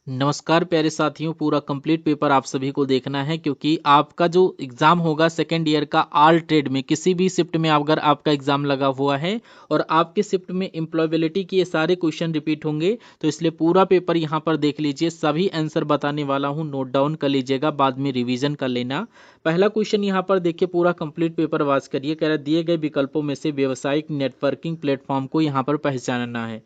नमस्कार प्यारे साथियों, पूरा कंप्लीट पेपर आप सभी को देखना है क्योंकि आपका जो एग्ज़ाम होगा सेकेंड ईयर का ऑल ट्रेड में किसी भी शिफ्ट में अगर आपका एग्ज़ाम लगा हुआ है और आपके शिफ्ट में एम्प्लॉयबिलिटी के ये सारे क्वेश्चन रिपीट होंगे, तो इसलिए पूरा पेपर यहाँ पर देख लीजिए। सभी आंसर बताने वाला हूँ, नोट डाउन कर लीजिएगा, बाद में रिवीजन कर लेना। पहला क्वेश्चन यहाँ पर देखिए, पूरा कंप्लीट पेपर वाच करिए। कह रहा है दिए गए विकल्पों में से व्यावसायिक नेटवर्किंग प्लेटफॉर्म को यहाँ पर पहचानना है।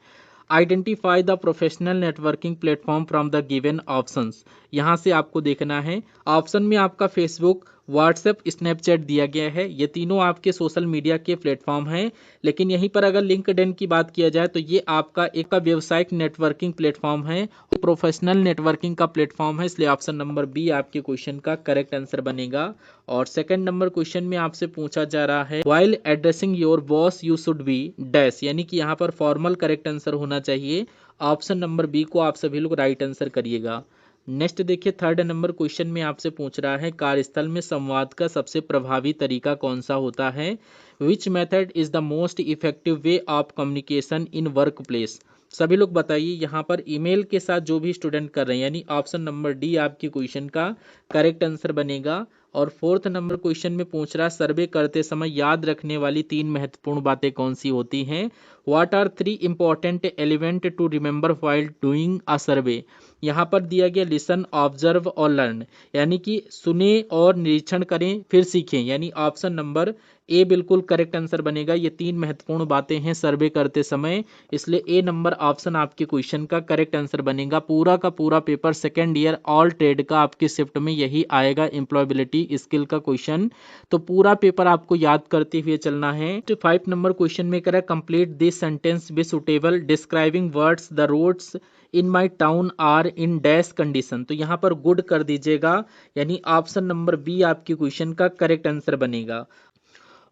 Identify the professional networking platform from the given options. यहाँ से आपको देखना है, ऑप्शन में आपका फेसबुक, व्हाट्सएप, स्नैपचैट दिया गया है। ये तीनों आपके सोशल मीडिया के प्लेटफॉर्म हैं, लेकिन यहीं पर अगर लिंक्डइन की बात किया जाए तो ये आपका एक का व्यवसायिक नेटवर्किंग प्लेटफॉर्म है, प्रोफेशनल नेटवर्किंग का प्लेटफॉर्म है, इसलिए ऑप्शन नंबर बी आपके क्वेश्चन का करेक्ट आंसर बनेगा। और सेकंड नंबर क्वेश्चन में आपसे पूछा जा रहा है, while addressing your boss you should be dash, यानी कि यहाँ पर फॉर्मल करेक्ट आंसर होना चाहिए। ऑप्शन नंबर बी को आप सभी लोग राइट आंसर करिएगा। नेक्स्ट देखिए, थर्ड नंबर क्वेश्चन में आपसे पूछ रहा है, कार्यस्थल में संवाद का सबसे प्रभावी तरीका कौन सा होता है। Which method is the most effective way of communication in work place. सभी लोग बताइए, यहाँ पर ईमेल के साथ जो भी स्टूडेंट कर रहे हैं, यानी ऑप्शन नंबर डी आपके क्वेश्चन का करेक्ट आंसर बनेगा। और फोर्थ नंबर क्वेश्चन में पूछ रहा है, सर्वे करते समय याद रखने वाली 3 महत्वपूर्ण बातें कौन सी होती हैं। What are 3 important element to remember while doing a survey. यहाँ पर दिया गया लिसन, ऑब्जर्व और लर्न, यानी कि सुने और निरीक्षण करें फिर सीखें, यानी ऑप्शन नंबर ए बिल्कुल करेक्ट आंसर बनेगा। ये 3 महत्वपूर्ण बातें हैं सर्वे करते समय, इसलिए ए नंबर ऑप्शन आपके क्वेश्चन का करेक्ट आंसर बनेगा। पूरा का पूरा paper second year all trade का आपकी शिफ्ट में यही आएगा, एम्प्लॉयबिलिटी स्किल का क्वेश्चन। तो पूरा पेपर आपको याद करते हुए चलना है। 5 नंबर क्वेश्चन में करा, complete this sentence be suitable describing words the roads in my town are in dash condition. तो यहाँ पर गुड कर दीजिएगा, यानी ऑप्शन नंबर बी आपके क्वेश्चन का करेक्ट आंसर बनेगा।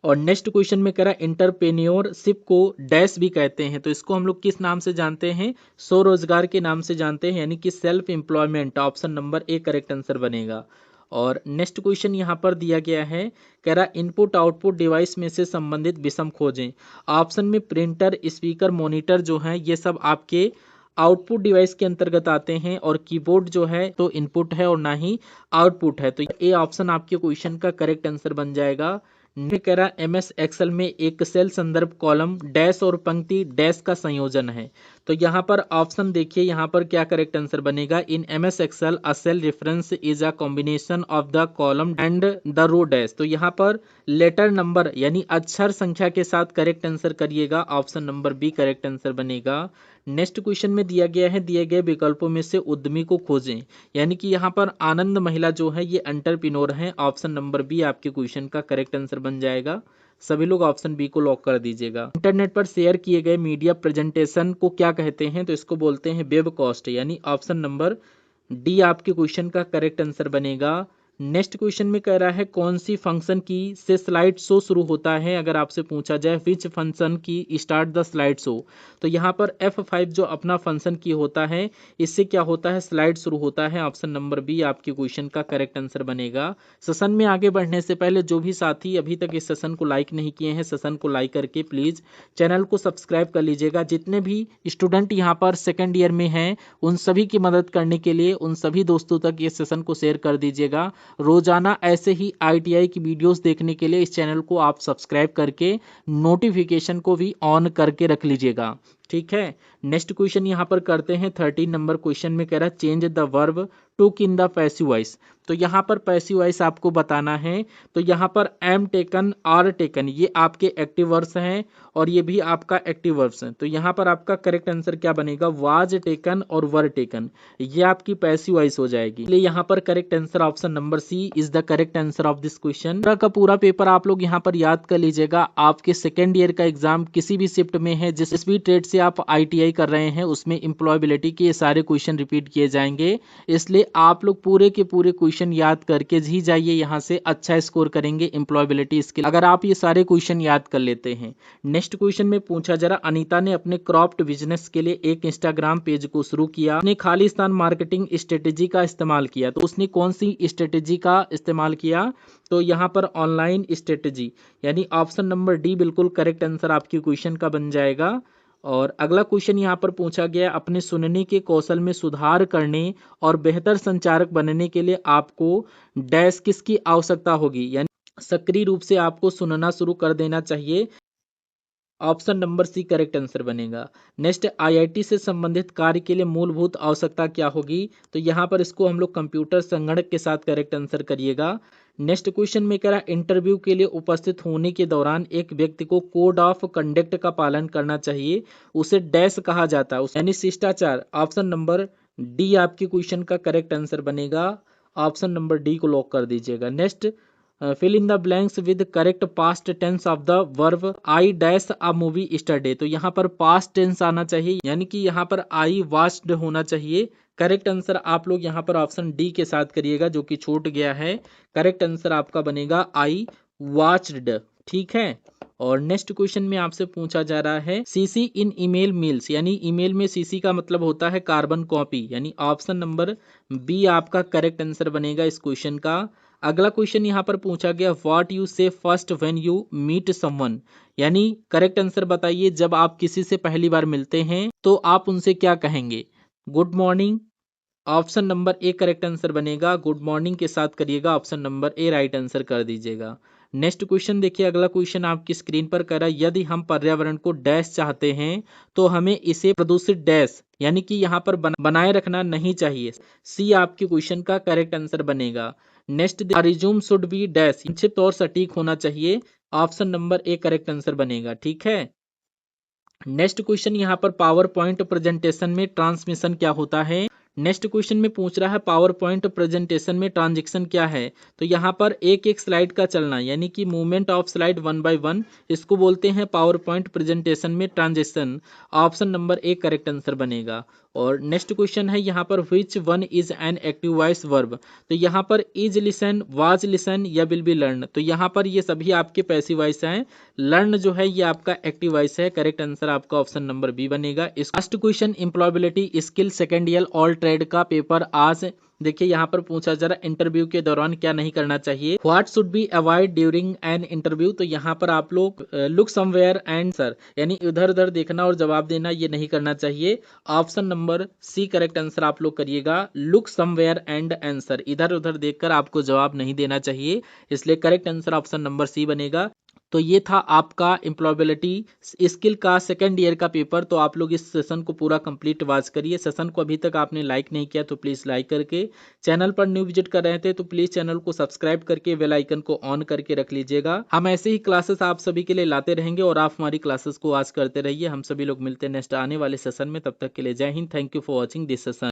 और नेक्स्ट क्वेश्चन में कह रहा है, एंटरप्रेन्योरशिप को डैश भी कहते हैं, तो इसको हम लोग किस नाम से जानते हैं, स्वरोजगार के नाम से जानते हैं, यानी कि self employment. Option number A correct answer बनेगा। और नेक्स्ट क्वेश्चन यहाँ पर दिया गया है, कह रहा इनपुट आउटपुट डिवाइस में से संबंधित विषम खोजें। ऑप्शन में प्रिंटर, स्पीकर, मॉनिटर जो है ये सब आपके आउटपुट डिवाइस के अंतर्गत आते हैं, और कीबोर्ड जो है तो इनपुट है और ना ही आउटपुट है, तो ए ऑप्शन आपके क्वेश्चन का करेक्ट आंसर बन जाएगा। कह रहा एमएस एक्सेल में एक सेल संदर्भ कॉलम डैश और पंक्ति डैश का संयोजन है। तो यहाँ पर ऑप्शन देखिए, यहाँ पर क्या करेक्ट आंसर बनेगा। In MS Excel a cell reference is a combination of the column and the row dash. तो यहाँ पर लेटर नंबर यानी अक्षर संख्या के साथ करेक्ट आंसर करिएगा, option number B correct answer बनेगा। नेक्स्ट क्वेश्चन में दिया गया है, दिए गए विकल्पों में से उद्यमी को खोजें, यानी कि यहाँ पर आनंद महिला जो है ये एंटरप्रेन्योर है। ऑप्शन नंबर बी आपके क्वेश्चन का करेक्ट आंसर बन जाएगा। सभी लोग ऑप्शन बी को लॉक कर दीजिएगा। इंटरनेट पर शेयर किए गए मीडिया प्रेजेंटेशन को क्या कहते हैं, तो इसको बोलते हैं वेब कास्ट, यानी ऑप्शन नंबर डी आपके क्वेश्चन का करेक्ट आंसर बनेगा। नेक्स्ट क्वेश्चन में कह रहा है, कौन सी फंक्शन की से स्लाइड शो शुरू होता है। अगर आपसे पूछा जाए विच फंक्शन की स्टार्ट द स्लाइड शो, तो यहाँ पर F5 जो अपना फंक्शन की होता है, इससे क्या होता है, स्लाइड शुरू होता है। ऑप्शन नंबर बी आपके क्वेश्चन का करेक्ट आंसर बनेगा। सेशन में आगे बढ़ने से पहले जो भी साथी अभी तक इस सेशन को लाइक नहीं किए हैं, सेशन को लाइक करके प्लीज चैनल को सब्सक्राइब कर लीजिएगा। जितने भी स्टूडेंट यहाँ पर सेकेंड ईयर में हैं उन सभी की मदद करने के लिए उन सभी दोस्तों तक ये सेशन को शेयर कर दीजिएगा। रोजाना ऐसे ही ITI की वीडियोस देखने के लिए इस चैनल को आप सब्सक्राइब करके नोटिफिकेशन को भी ऑन करके रख लीजिएगा, ठीक है। नेक्स्ट क्वेश्चन यहाँ पर करते हैं। 13 नंबर क्वेश्चन में कह रहा है, change the verb took in the passive voice. तो यहाँ पर पैसिव वॉइस आपको बताना है। तो यहाँ पर एम टेकन, आर टेकन ये आपके एक्टिव वर्ब्स हैं और ये भी आपका एक्टिव वर्ब्स हैं। तो यहाँ पर आपका करेक्ट आंसर क्या बनेगा, वाज टेकन और वर टेकन, ये आपकी पैसिव वॉइस हो जाएगी। इसलिए यहाँ पर correct answer option number C is the correct answer of this question. पूरा का पूरा पेपर आप लोग यहाँ पर याद कर लीजिएगा। आपके सेकेंड ईयर का एग्जाम किसी भी शिफ्ट में है, जिस भी ट्रेड से आप ITI कर रहे हैं उसमें एम्प्लॉयबिलिटी के सारे क्वेश्चन रिपीट किए जाएंगे, इसलिए आप लोग पूरे के पूरे क्वेश्चन याद करके ही जाइए, यहाँ से अच्छा स्कोर करेंगे एम्प्लॉयबिलिटी स्किल अगर आप ये सारे क्वेश्चन याद कर लेते हैं। नेक्स्ट क्वेश्चन में पूछा जरा, अनीता ने अपने क्रॉप्ड बिजनेस के लिए एक इंस्टाग्राम पेज को शुरू किया, उसने खालिस्तान मार्केटिंग स्ट्रेटेजी का इस्तेमाल किया। तो उसने कौन सी स्ट्रेटेजी का इस्तेमाल किया, तो यहाँ पर ऑनलाइन स्ट्रेटेजी, यानी ऑप्शन नंबर डी बिल्कुल करेक्ट आंसर आपकी क्वेश्चन का बन जाएगा। और अगला क्वेश्चन यहाँ पर पूछा गया, अपने सुनने के कौशल में सुधार करने और बेहतर संचारक बनने के लिए आपको डैश किसकी आवश्यकता होगी, यानी सक्रिय रूप से आपको सुनना शुरू कर देना चाहिए। Option number C correct answer बनेगा। नेक्स्ट, आईआईटी से संबंधित कार्य के लिए मूलभूत आवश्यकता क्या होगी, तो यहाँ पर इसको हम लोग कंप्यूटर संगणक के साथ करेक्ट आंसर करिएगा। नेक्स्ट क्वेश्चन में कह रहा है, इंटरव्यू के लिए उपस्थित होने के दौरान एक व्यक्ति को कोड ऑफ कंडक्ट का पालन करना चाहिए, उसे डैश कहा जाता है, यानी शिष्टाचार। ऑप्शन नंबर डी आपके क्वेश्चन का करेक्ट आंसर बनेगा। ऑप्शन नंबर डी को लॉक कर दीजिएगा। Next, fill in the blanks with correct past tense of the verb I dash a movie yesterday, तो यहाँ पर पास्ट टेंस आना चाहिए, यानी कि यहाँ पर आई वॉच्ड होना चाहिए। करेक्ट आंसर आप लोग यहाँ पर ऑप्शन डी के साथ करिएगा, जो कि छूट गया है। करेक्ट आंसर आपका बनेगा आई वॉच्ड। ठीक है। और नेक्स्ट क्वेश्चन में आपसे पूछा जा रहा है, सीसी इन ईमेल मेल्स, यानी ईमेल में सीसी का मतलब होता है कार्बन कॉपी, यानी ऑप्शन नंबर बी आपका करेक्ट आंसर बनेगा इस क्वेश्चन का। अगला क्वेश्चन यहाँ पर पूछा गया, what you say first when you meet someone, यानी करेक्ट आंसर बताइए, जब आप किसी से पहली बार मिलते हैं तो आप उनसे क्या कहेंगे। Good morning, option number A correct answer बनेगा। गुड मॉर्निंग के साथ करिएगा, option number A right answer कर दीजिएगा। नेक्स्ट क्वेश्चन देखिए, अगला क्वेश्चन आपकी स्क्रीन पर कर रहा है, यदि हम पर्यावरण को डैश चाहते हैं तो हमें इसे प्रदूषित डैश, यानी कि यहाँ पर बनाए रखना नहीं चाहिए। सी आपके क्वेश्चन का करेक्ट आंसर बनेगा। Next, resume should be dash, संक्षिप्त और सटीक होना चाहिए। Option number A correct answer बनेगा। ठीक है। नेक्स्ट क्वेश्चन यहाँ पर पावर पॉइंट प्रेजेंटेशन में ट्रांसमिशन क्या होता है। नेक्स्ट क्वेश्चन में पूछ रहा है, पावर पॉइंट प्रेजेंटेशन में ट्रांजेक्शन क्या है, तो यहाँ पर एक एक स्लाइड का चलना, यानी कि मूवमेंट ऑफ स्लाइड 1 बाय 1, इसको बोलते हैं पावर पॉइंट प्रेजेंटेशन में transaction. Option number A correct answer बनेगा। और नेक्स्ट क्वेश्चन है यहाँ पर, which one is an active voice verb, तो यहाँ पर इज लिसन, वाज लिसन या विल बी लर्न, तो यहाँ पर ये सभी आपके पैसिव वॉइस हैं। लर्न जो है ये आपका एक्टिव वॉइस है। करेक्ट आंसर आपका ऑप्शन नंबर बी बनेगा। Last question, employability skill second year all trade का पेपर आज देखिए यहाँ पर पूछा जा रहा है, इंटरव्यू के दौरान क्या नहीं करना चाहिए। What should be avoid during an interview, तो यहाँ पर आप लोग लुक समवेयर एंड सर, यानी इधर उधर देखना और जवाब देना, ये नहीं करना चाहिए। Option number C correct answer आप लोग करिएगा। लुक समवेयर एंड आंसर, इधर उधर देखकर आपको जवाब नहीं देना चाहिए, इसलिए correct answer option number C बनेगा। तो ये था आपका एम्प्लॉयबिलिटी स्किल का सेकंड ईयर का पेपर। तो आप लोग इस सेशन को पूरा कंप्लीट वॉच करिए। सेशन को अभी तक आपने लाइक नहीं किया तो प्लीज़ लाइक करके, चैनल पर न्यू विजिट कर रहे थे तो प्लीज़ चैनल को सब्सक्राइब करके बेल आइकन को ऑन करके रख लीजिएगा। हम ऐसे ही क्लासेस आप सभी के लिए लाते रहेंगे और आप हमारी क्लासेस को वॉच करते रहिए। हम सभी लोग मिलते हैं नेक्स्ट आने वाले सेशन में, तब तक के लिए जय Hind. Thank you for watching this session.